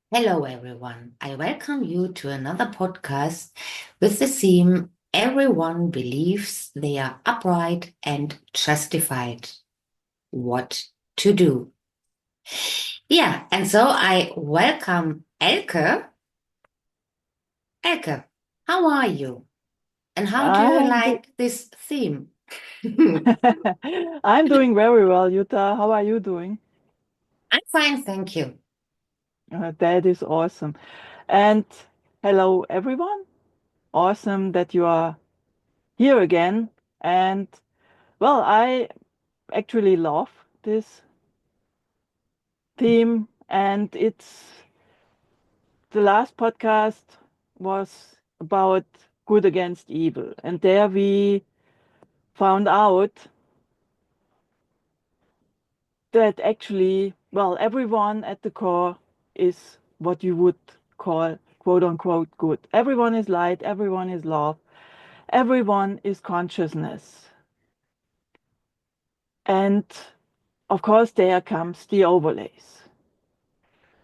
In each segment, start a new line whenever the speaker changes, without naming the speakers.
Hello, everyone. I welcome you to another podcast with the theme Everyone Believes They Are Upright and Justified. What to do? Yeah, and so I welcome Elke. Elke, how are you? And how do you
I'm do
like this theme? I'm
I'm doing very well, Jutta. How are you doing?
fine, thank you.
That is awesome. And hello, everyone. Awesome that you are here again. And well, I actually love this theme. And it's the last podcast was about good against evil. And there we found out that actually, well, everyone at the core is what you would call quote unquote good. Everyone is light, everyone is love, everyone is consciousness. And of course, there comes the overlays.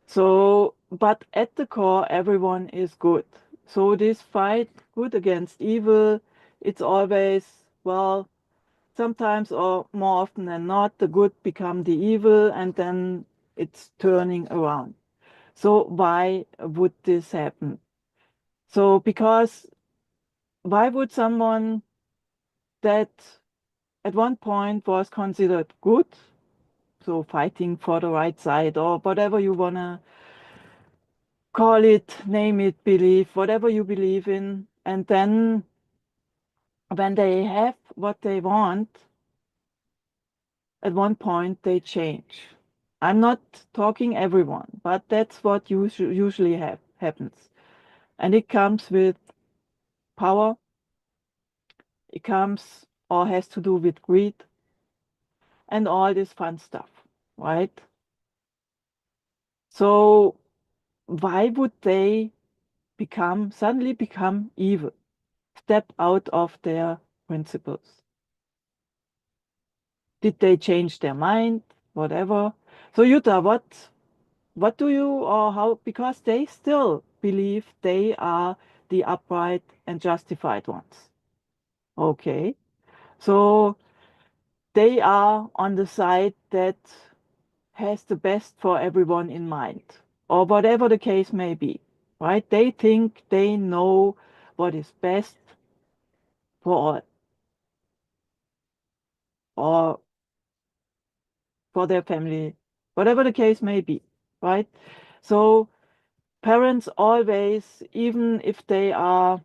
So, but at the core, everyone is good. So, this fight, good against evil, it's always, well, sometimes or more often than not, the good become the evil and then it's turning around. So why would this happen? So because why would someone that at one point was considered good, so fighting for the right side or whatever you wanna call it, name it, believe, whatever you believe in, and then when they have what they want, at one point they change. I'm not talking everyone, but that's what usually happens. And it comes with power. It comes or has to do with greed and all this fun stuff, right? So why would they suddenly become evil, step out of their principles? Did they change their mind? Whatever. So Jutta, what do you or how, because they still believe they are the upright and justified ones. Okay. So they are on the side that has the best for everyone in mind, or whatever the case may be, right? They think they know what is best for all, or for their family, whatever the case may be, right? So parents always, even if they are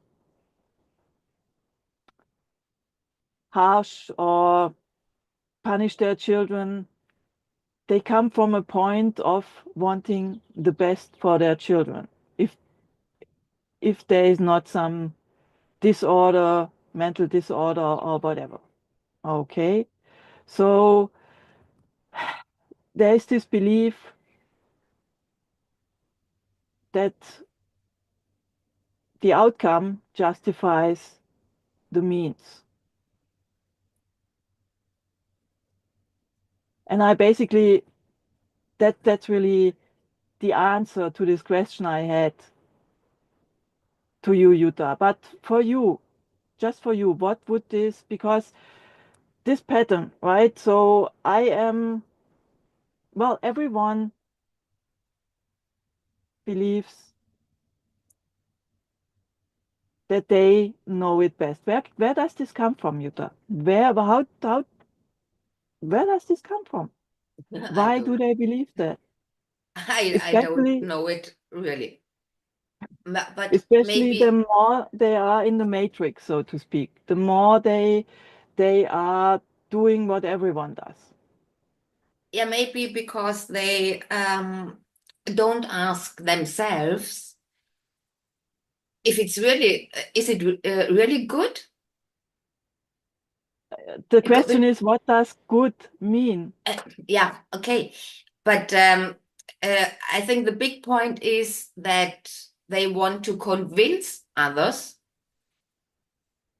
harsh or punish their children, they come from a point of wanting the best for their children. If if there is not some disorder, mental disorder or whatever. Okay. So there is this belief that the outcome justifies the means. And I basically that's really the answer to this question I had to you, Jutta. But for you, just for you, what would this, because this pattern, right? So I am, well, everyone believes that they know it best. Where does this come from, Jutta? Where does this come from?
I
Why do
don't,
they believe that?
I don't
Especially
know it really, but
especially the
maybe.
more they are in the matrix, so to speak, the more they are doing what everyone does.
Yeah, maybe because they don't ask themselves if it's really, is it really good?
The question
Because,
is, what does good mean?
yeah, okay. But I think the big point is that they want to convince others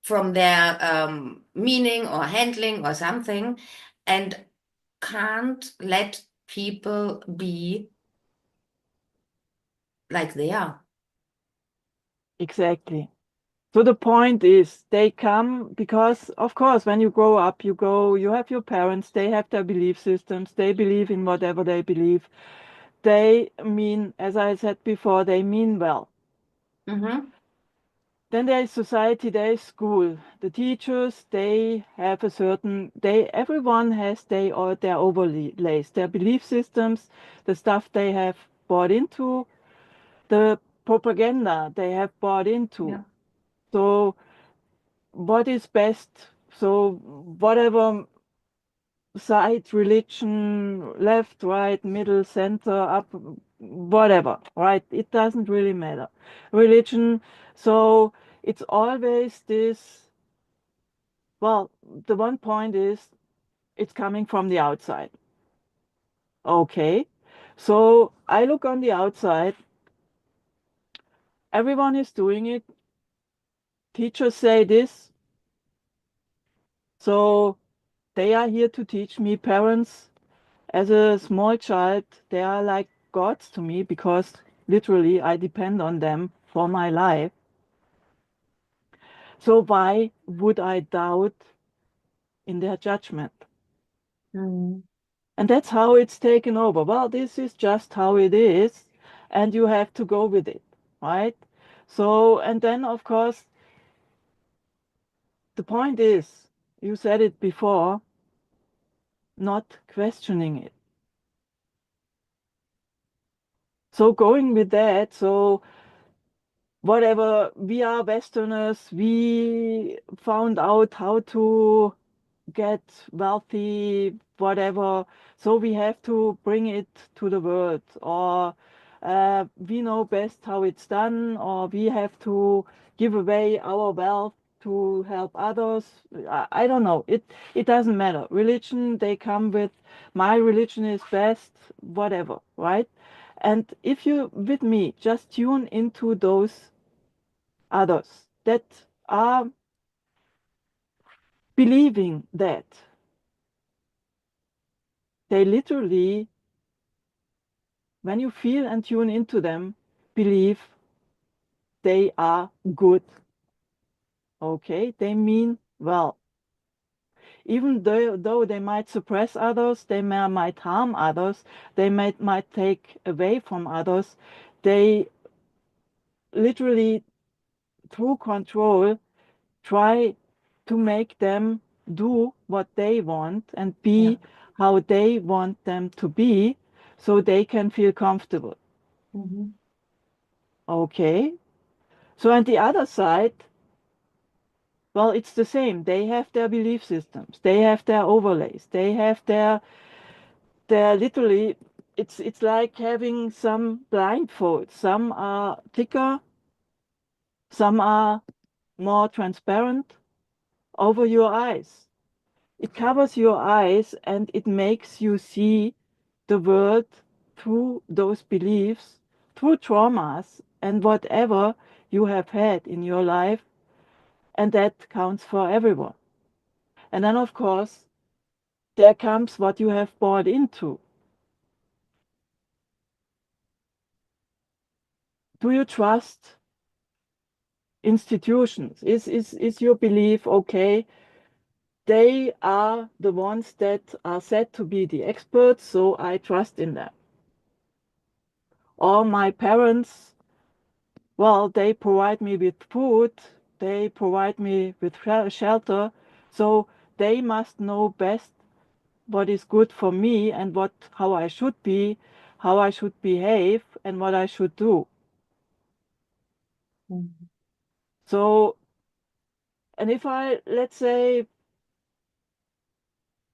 from their meaning or handling or something and can't let people be like they are.
Exactly. So the point is, they come because, of course, when you grow up, you have your parents, they have their belief systems, they believe in whatever they believe. They mean, as I said before, they mean well.
Mm-hmm.
Then there is society, there is school. The teachers, they have a certain, everyone has their overlays, their belief systems, the stuff they have bought into, the propaganda they have bought into.
Yeah.
So what is best? So whatever side, religion, left, right, middle, center, up, whatever, right? It doesn't really matter. Religion, so it's always this, well, the one point is it's coming from the outside. Okay. So I look on the outside, everyone is doing it. Teachers say this, so they are here to teach me. Parents, as a small child, they are like gods to me because literally I depend on them for my life. So why would I doubt in their judgment?
Mm.
And that's how it's taken over. Well, this is just how it is, and you have to go with it, right? So, and then of course, the point is, you said it before, not questioning it. So going with that, so whatever, we are Westerners, we found out how to get wealthy, whatever. So we have to bring it to the world, or we know best how it's done, or we have to give away our wealth to help others. I don't know. It doesn't matter. Religion, they come with my religion is best, whatever, right? And if you with me just tune into those others that are believing that they literally, when you feel and tune into them, believe they are good. Okay, they mean well. Even though they might suppress others, might harm others, they might take away from others, they literally, through control, try to make them do what they want and
Yeah.
be how they want them to be so they can feel comfortable.
Mm-hmm.
Okay. So on the other side, well, it's the same. They have their belief systems. They have their overlays. They have their literally, it's like having some blindfolds. Some are thicker, some are more transparent over your eyes. It covers your eyes and it makes you see the world through those beliefs, through traumas and whatever you have had in your life, and that counts for everyone. And then, of course, there comes what you have bought into. Do you trust institutions? Is your belief okay? They are the ones that are said to be the experts, so I trust in them. Or my parents, well, they provide me with food, they provide me with shelter, so they must know best what is good for me and how I should be, how I should behave, and what I should do.
Mm-hmm.
So, and if I, let's say,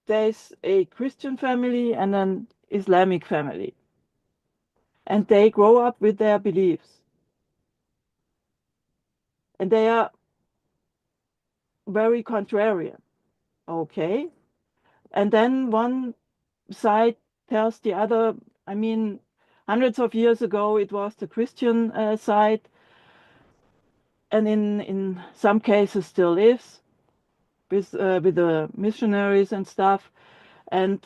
there's a Christian family and an Islamic family, and they grow up with their beliefs, and they are very contrarian, okay? And then one side tells the other, I mean, hundreds of years ago, it was the Christian side, and in some cases still is with the missionaries and stuff. And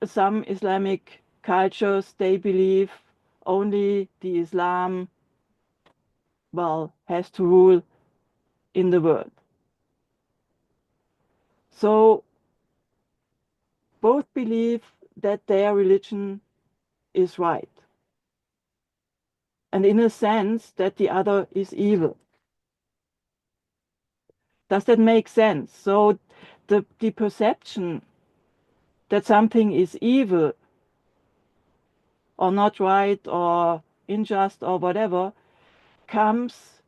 some Islamic cultures, they believe, only the Islam, well, has to rule in the world. So both believe that their religion is right, and in a sense that the other is evil. Does that make sense? So the perception that something is evil or not right or unjust or whatever comes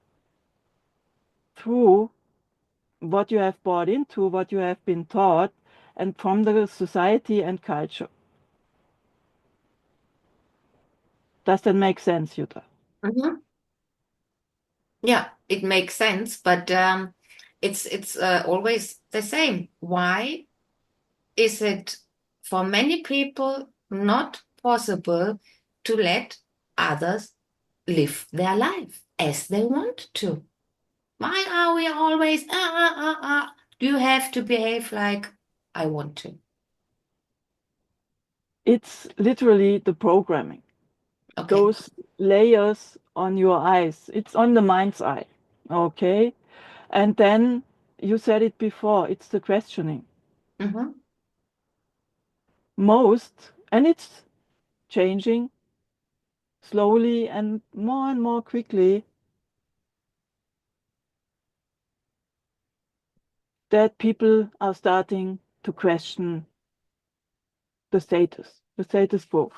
through what you have bought into, what you have been taught, and from the society and culture. Does that make sense, Jutta?
Mhm. Yeah, it makes sense, but it's always the same. Why is it for many people not possible to let others live their life as they want to? Why are we always, do you have to behave like I want to?
It's literally the programming,
Okay.
those layers on your eyes. It's on the mind's eye. Okay. And then you said it before, it's the questioning.
Mm-hmm.
Most, and it's changing slowly and more quickly, that people are starting to question the status quo.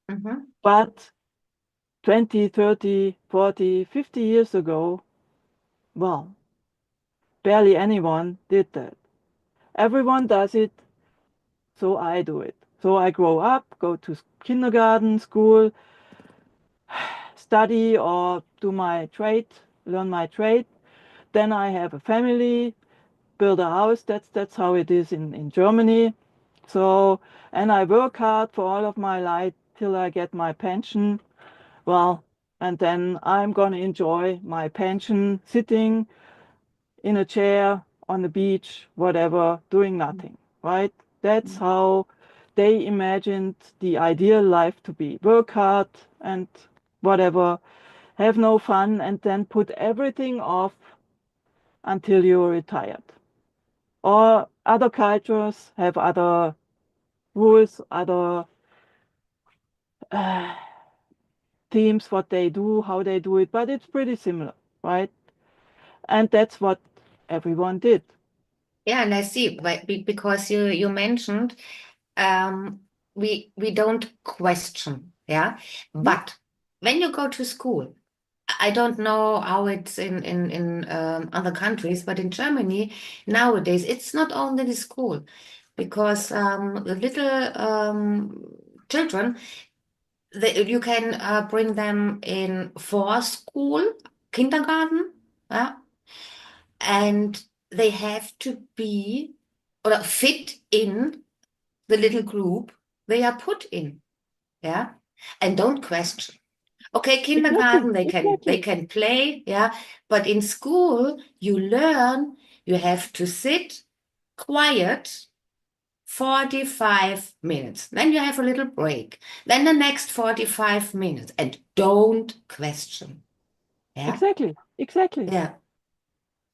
Mm-hmm.
But 20, 30, 40, 50 years ago, well, barely anyone did that. Everyone does it, so I do it. So I grow up, go to kindergarten, school, study or do my trade, learn my trade. Then I have a family, build a house. That's how it is in Germany. So, and I work hard for all of my life till I get my pension. Well, and then I'm gonna enjoy my pension sitting in a chair on the beach, whatever, doing nothing, right? That's how they imagined the ideal life to be. Work hard and whatever, have no fun, and then put everything off until you're retired. Or other cultures have other rules, other uh, themes, what they do, how they do it, but it's pretty similar, right? And that's what everyone did.
Yeah, and I see, because you mentioned we don't question, yeah.
Hmm?
But when you go to school, I don't know how it's in other countries, but in Germany nowadays it's not only the school, because the little children, you can bring them in for school, kindergarten, yeah, and they have to be or fit in the little group they are put in, yeah, and don't question. Okay,
Exactly,
kindergarten they
exactly,
can play, yeah, but in school you learn you have to sit quiet 45 minutes. Then you have a little break. Then the next 45 minutes and don't question. Yeah,
exactly, exactly.
yeah.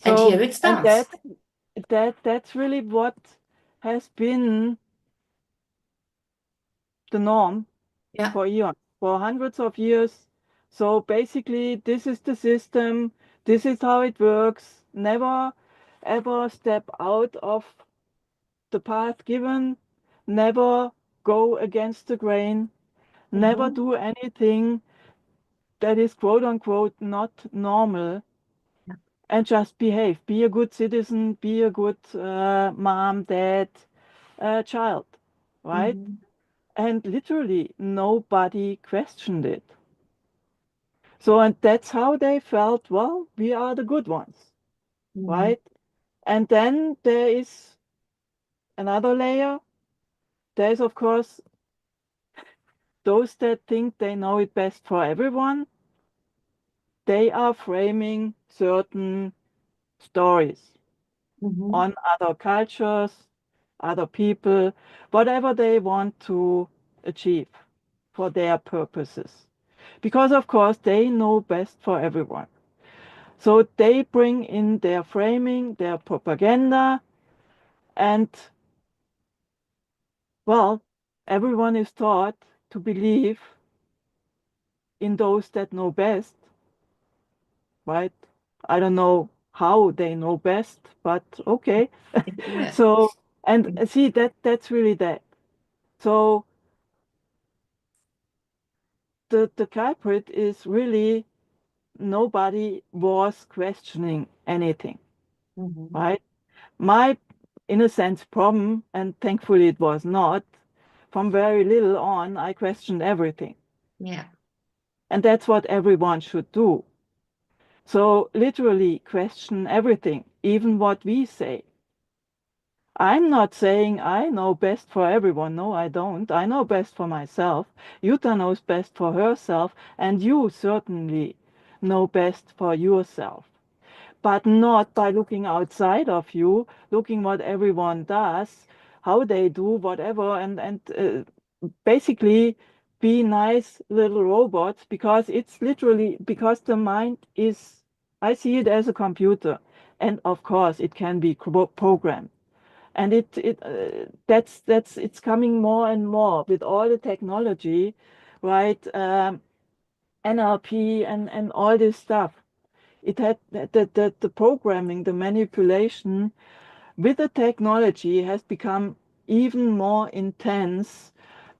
And
So,
here it
and
starts.
that's really what has been the norm
Yeah.
for eons, for hundreds of years. So basically, this is the system, this is how it works. Never ever step out of the path given, never go against the grain, never
Mm-hmm.
do anything that is quote unquote not normal, and just behave. Be a good citizen, be a good mom, dad, child, right?
Mm-hmm.
And literally nobody questioned it. So, and that's how they felt, well, we are the good ones,
Mm-hmm.
right? And then there is another layer. There's, of course, those that think they know it best for everyone. They are framing certain stories
Mm-hmm.
on other cultures, other people, whatever they want to achieve for their purposes. because of course they know best for everyone. So they bring in their framing, their propaganda, and well, everyone is taught to believe in those that know best, right? I don't know how they know best, but okay.
Yeah.
So, and see that's really that. So the culprit is really nobody was questioning anything,
Mhm.
right? My, in a sense, problem, and thankfully it was not, from very little on, I questioned everything.
Yeah.
And that's what everyone should do. So literally question everything, even what we say. I'm not saying I know best for everyone. No, I don't. I know best for myself. Jutta knows best for herself, and you certainly know best for yourself. But not by looking outside of you, looking what everyone does, how they do whatever, and basically be nice little robots, because it's literally because the mind is, I see it as a computer, and of course it can be programmed, and that's it's coming more and more with all the technology, right? NLP and all this stuff. It had the programming, the manipulation with the technology has become even more intense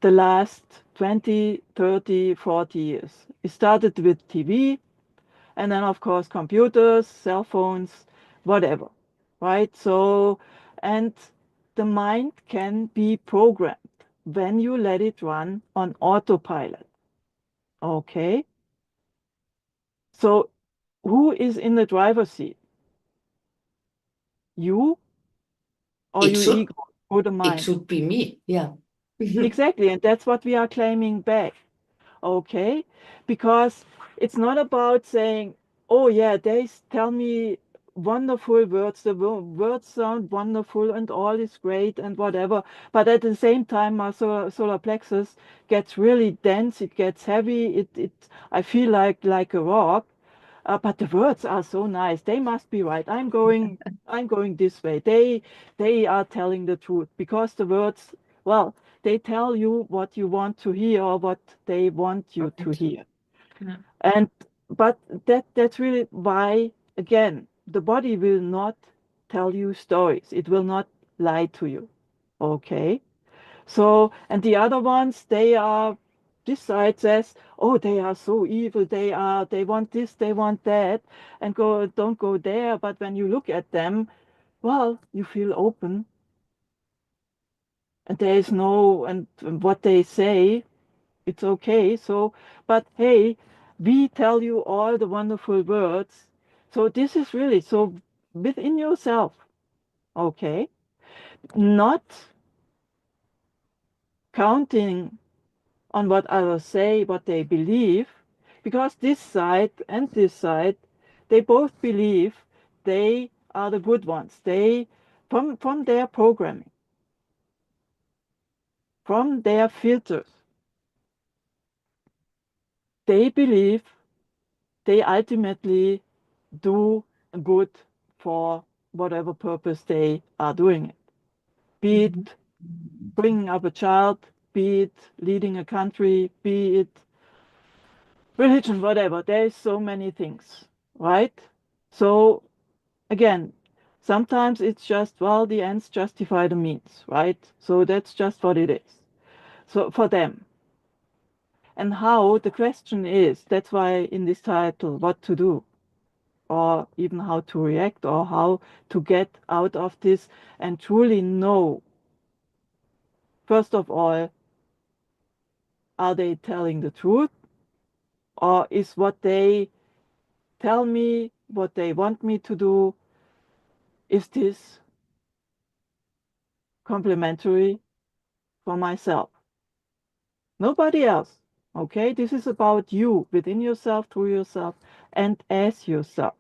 the last 20, 30, 40 years. It started with TV, and then of course computers, cell phones, whatever, right? So, and the mind can be programmed when you let it run on autopilot. Okay, so who is in the driver's seat? You or
It
your
should
ego or the
it
mind?
should be me. Yeah.
Exactly, and that's what we are claiming back. Okay, because it's not about saying, oh yeah, they tell me wonderful words, the words sound wonderful and all is great and whatever, but at the same time my solar plexus gets really dense, it gets heavy, it I feel like a rock. But the words are so nice, they must be right. I'm going this way. They are telling the truth, because the words, well, they tell you what you want to hear or what they want you to
Right.
hear.
Yeah.
And but that's really why, again, the body will not tell you stories. It will not lie to you. Okay? So, and the other ones, they are, this side says, oh, they are so evil. They want this, they want that, and don't go there. But when you look at them, well, you feel open, and there is no, and what they say, it's okay. So, but hey, we tell you all the wonderful words. So this is really so within yourself, okay? Not counting on what others say, what they believe, because this side and this side, they both believe they are the good ones. They, from their programming, from their filters, they believe they ultimately do good for whatever purpose they are doing it. Be
Mhm.
it bringing up a child, be it leading a country, be it religion, whatever. There's so many things, right? So again, sometimes it's just, well, the ends justify the means, right? So that's just what it is. So for them. And how, the question is, that's why in this title, what to do, or even how to react, or how to get out of this and truly know, first of all, are they telling the truth, or is what they tell me, what they want me to do, is this complementary for myself? Nobody else. Okay? This is about you, within yourself, through yourself, and as yourself.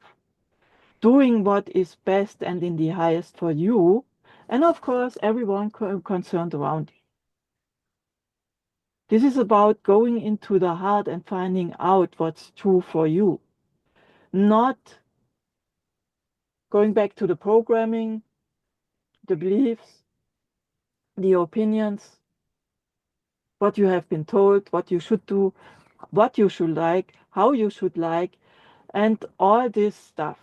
Doing what is best and in the highest for you, and of course, everyone concerned around you. This is about going into the heart and finding out what's true for you, not going back to the programming, the beliefs, the opinions, what you have been told, what you should do, what you should like, how you should like, and all this stuff.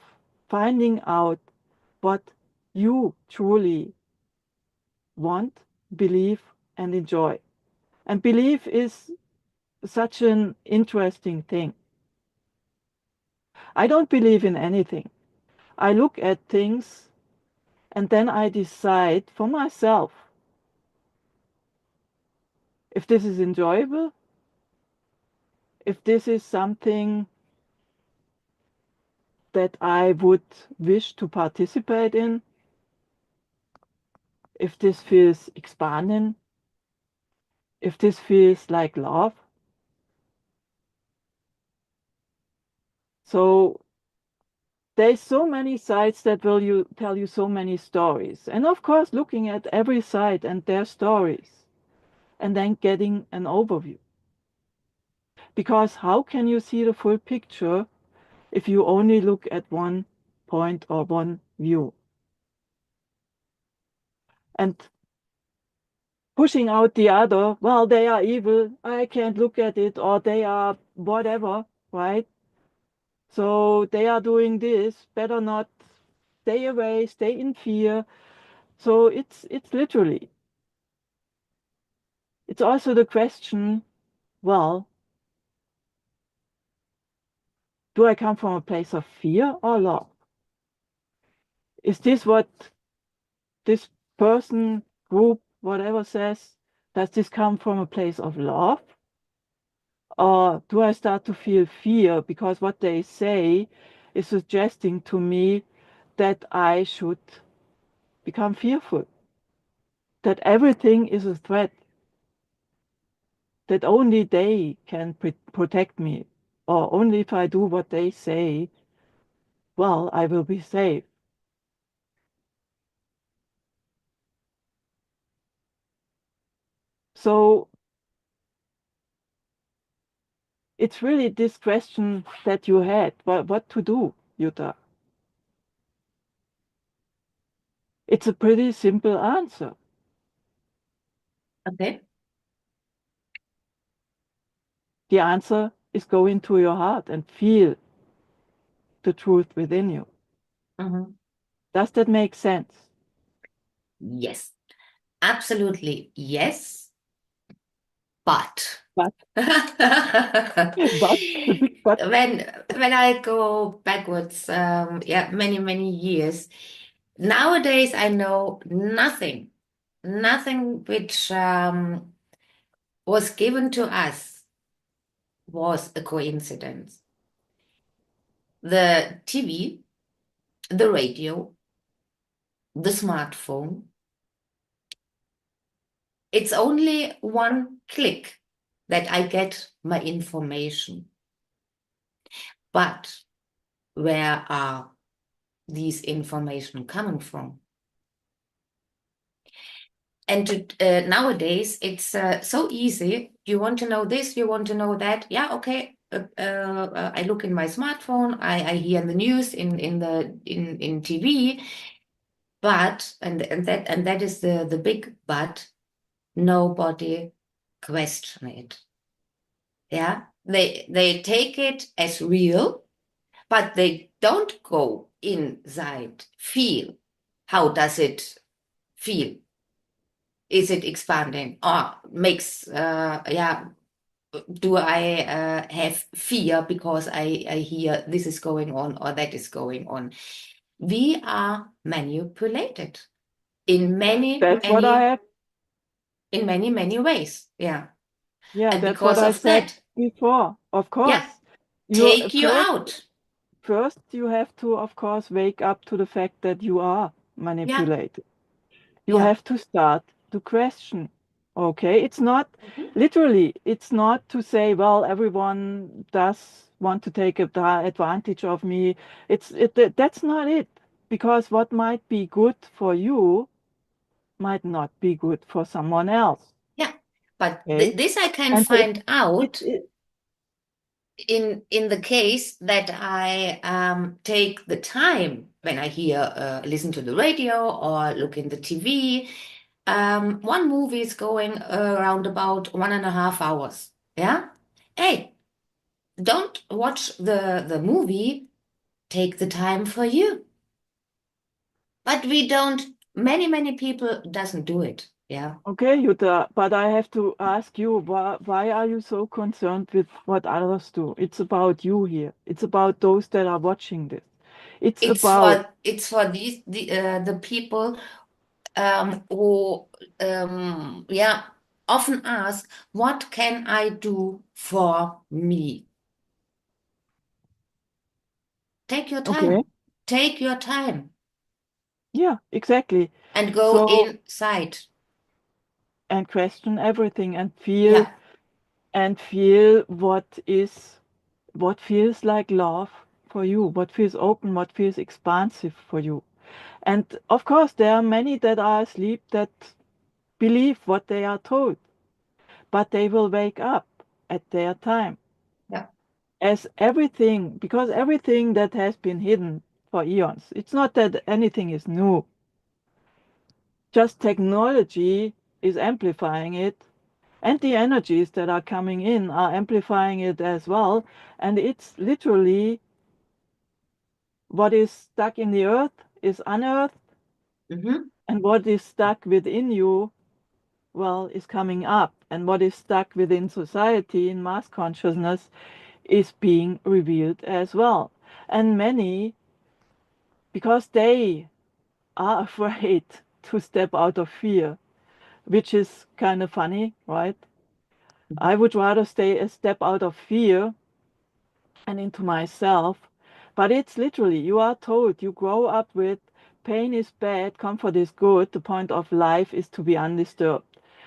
Finding out what you truly want, believe, and enjoy. And belief is such an interesting thing. I don't believe in anything. I look at things and then I decide for myself if this is enjoyable, if this is something that I would wish to participate in, if this feels expanding, if this feels like love. So there's so many sites that will you tell you so many stories. And of course, looking at every site and their stories and then getting an overview. Because how can you see the full picture if you only look at one point or one view? And pushing out the other, well, they are evil, I can't look at it, or they are whatever, right? So they are doing this, better not, stay away, stay in fear. So it's literally. It's also the question, well, do I come from a place of fear or love? Is this what this person, group, whatever says? Does this come from a place of love? Or do I start to feel fear because what they say is suggesting to me that I should become fearful, that everything is a threat, that only they can protect me, or only if I do what they say, well, I will be safe. So it's really this question that you had, what to do, Jutta. It's a pretty simple answer.
Okay.
The answer is go into your heart and feel the truth within you.
Mhm.
Does that make sense?
Yes, absolutely. Yes, but
But,
when
the big but,
when I go backwards, yeah, many years, nowadays I know nothing which was given to us was a coincidence. The TV, the radio, the smartphone, it's only one click that I get my information. But where are these information coming from? And nowadays, it's so easy. You want to know this, you want to know that. Yeah, okay. I look in my smartphone. I hear the news in TV. But and that is the big but. Nobody question it. Yeah, they take it as real, but they don't go inside. Feel. How does it feel? Is it expanding or makes yeah, do I have fear because I hear this is going on or that is going on? We are manipulated in
that's what I have.
many ways. Yeah.
Yeah,
And
that's what
because
I
of
said
that,
before. Of
yeah,
course, you
take you
first
out.
first you have to, of course, wake up to the fact that you are
Yeah.
manipulated. You
Yeah.
have to start to question. Okay, it's not
Mhm.
literally, it's not to say, well, everyone does want to take advantage of me. That's not it. Because what might be good for you might not be good for someone else.
Yeah. But
Okay.
this I can
And
find out
it
in the case that I take the time when I hear listen to the radio or look in the TV. One movie is going around about 1.5 hours. Yeah. Hey, don't watch the movie. Take the time for you. But we don't. Many people doesn't do it. Yeah.
okay, Jutta, but I have to ask you, why are you so concerned with what others do? It's about you here. It's about those that are watching this. It's about,
It's for the people who yeah often ask, what can I do for me? Take your
okay,
time. Take your time
yeah, exactly.
and go
So,
inside.
and question everything
Yeah.
and feel what feels like love for you, what feels open, what feels expansive for you. And of course, there are many that are asleep that believe what they are told, but they will wake up at their time.
Yeah.
As everything, because everything that has been hidden for eons, it's not that anything is new, just technology is amplifying it, and the energies that are coming in are amplifying it as well. And it's literally what is stuck in the earth is unearthed,
Mm-hmm.
and what is stuck within you, well, is coming up. And what is stuck within society in mass consciousness is being revealed as well. And many, because they are afraid to step out of fear, which is kind of funny, right? I would rather stay a step out of fear and into myself. But it's literally, you are told, you grow up with pain is bad, comfort is good. The point of life is to be undisturbed.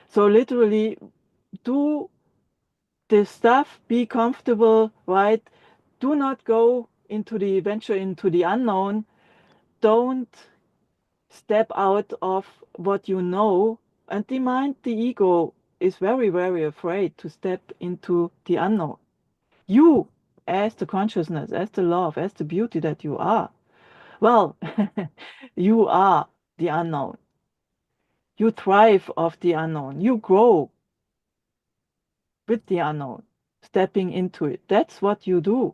So, literally, do this stuff, be comfortable, right? Do not go into the venture into the unknown. Don't step out of what you know. And the mind, the ego, is very, very afraid to step into the unknown. You, as the consciousness, as the love, as the beauty that you are, well, you are the unknown. You thrive of the unknown. You grow with the unknown, stepping into it. That's what you do.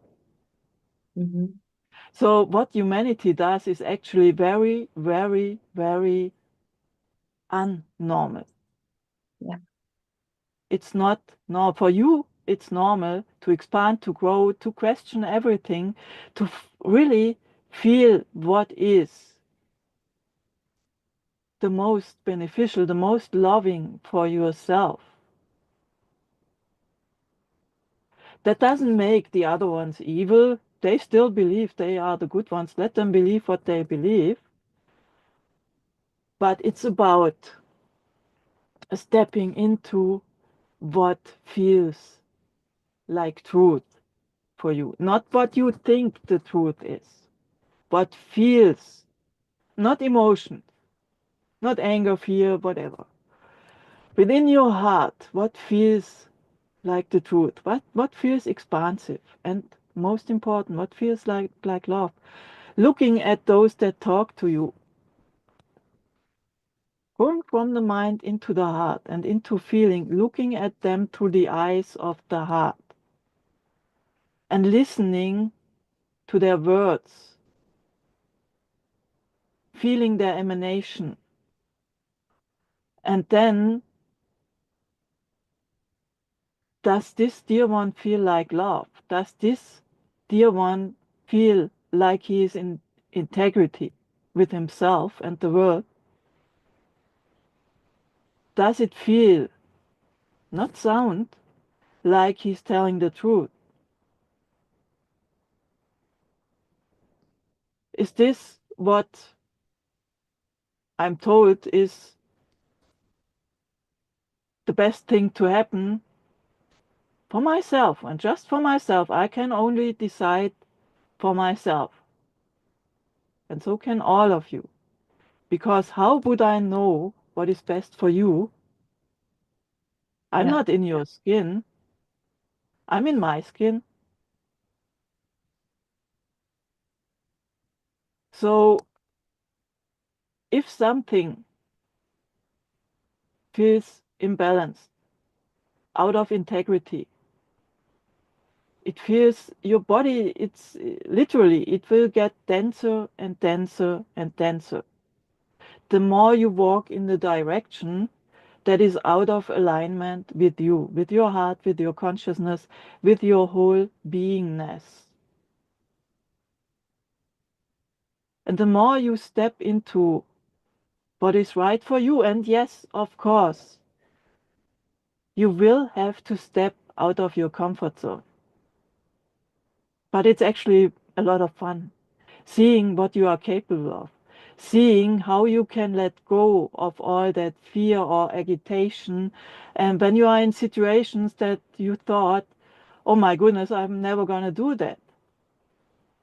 Mm-hmm.
So, what humanity does is actually very, very, very unnormal.
Yeah.
It's not normal. For you, it's normal to expand, to grow, to question everything, to really feel what is the most beneficial, the most loving for yourself. That doesn't make the other ones evil. They still believe they are the good ones. Let them believe what they believe. But it's about stepping into what feels like truth for you. Not what you think the truth is, what feels, not emotion, not anger, fear, whatever. Within your heart, what feels like the truth? What feels expansive? And most important, what feels like love? Looking at those that talk to you, going from the mind into the heart and into feeling, looking at them through the eyes of the heart and listening to their words, feeling their emanation. And then, does this dear one feel like love? Does this dear one feel like he is in integrity with himself and the world? Does it feel, not sound, like he's telling the truth? Is this what I'm told is the best thing to happen for myself? And just for myself, I can only decide for myself. And so can all of you. Because how would I know what is best for you I'm
Yeah.
not in your skin. I'm in my skin. So if something feels imbalanced, out of integrity, it feels your body, it's literally, it will get denser and denser and denser. The more you walk in the direction that is out of alignment with you, with your heart, with your consciousness, with your whole beingness. And the more you step into what is right for you, and yes, of course, you will have to step out of your comfort zone. But it's actually a lot of fun seeing what you are capable of, seeing how you can let go of all that fear or agitation. And when you are in situations that you thought, oh my goodness, I'm never going to do that,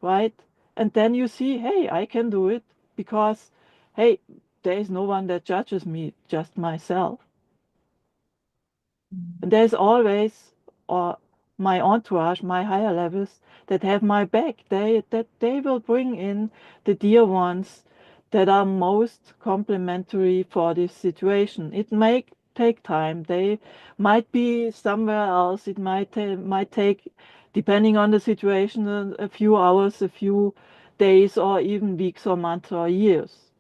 right? And then you see, hey, I can do it because, hey, there is no one that judges me, just myself. And there's always my entourage, my higher levels that have my back. They will bring in the dear ones that are most complementary for this situation. It may take time. They might be somewhere else. It might take, depending on the situation, a few hours, a few days, or even weeks or months or years.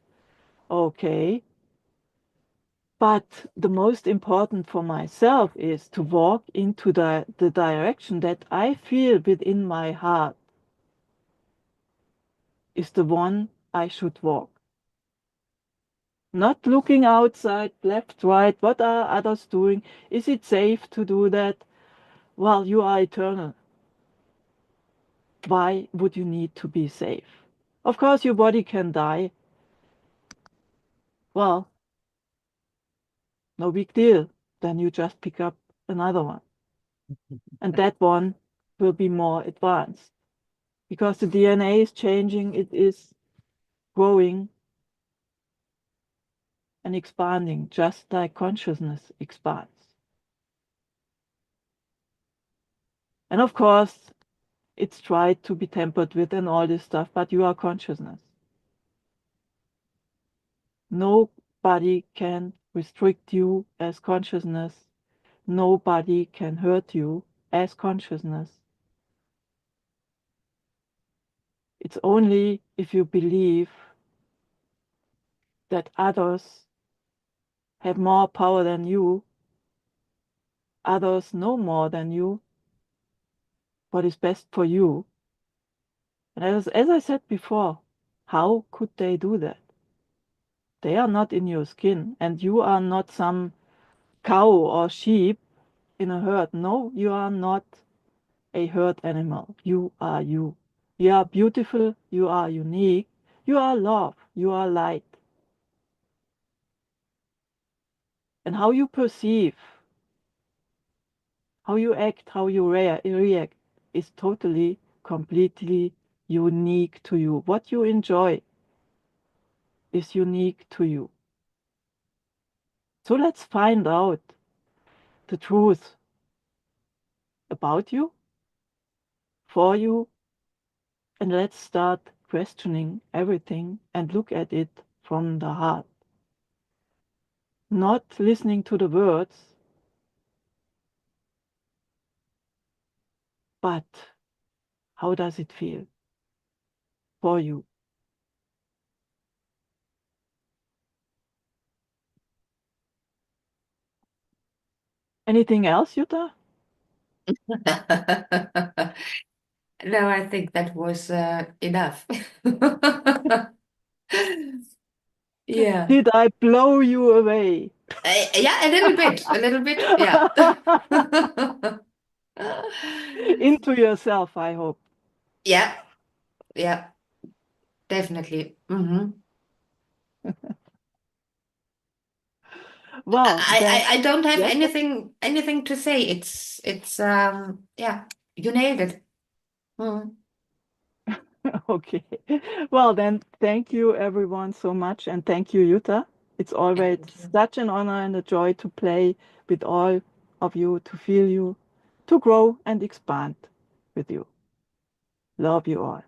Okay. But the most important for myself is to walk into the direction that I feel within my heart is the one I should walk. Not looking outside, left, right, what are others doing? Is it safe to do that? Well, you are eternal. Why would you need to be safe? Of course, your body can die. Well, no big deal. Then you just pick up another one. And that one will be more advanced. Because the DNA is changing, it is growing and expanding, just like consciousness expands. And of course, it's tried to be tempered with and all this stuff, but you are consciousness. Nobody can restrict you as consciousness. Nobody can hurt you as consciousness. It's only if you believe that others have more power than you, others know more than you, what is best for you. And as I said before, how could they do that? They are not in your skin, and you are not some cow or sheep in a herd. No, you are not a herd animal. You are you. You are beautiful, you are unique, you are love, you are light. And how you perceive, how you act, how you react is totally, completely unique to you. What you enjoy is unique to you. So let's find out the truth about you, for you, and let's start questioning everything and look at it from the heart. Not listening to the words, but how does it feel for you? Anything else, Jutta?
No, I think that was enough. Yeah.
Did I blow you away?
Yeah, a little bit, a little bit. Yeah.
Into yourself, I hope.
Yeah, yeah, definitely.
Well, then,
I don't have
yes,
anything to say. It's yeah, you nailed it. Mhm.
okay. Well, then, thank you everyone so much, and thank you, Jutta. It's always
Thank you.
such an honor and a joy to play with all of you, to feel you, to grow and expand with you. Love you all.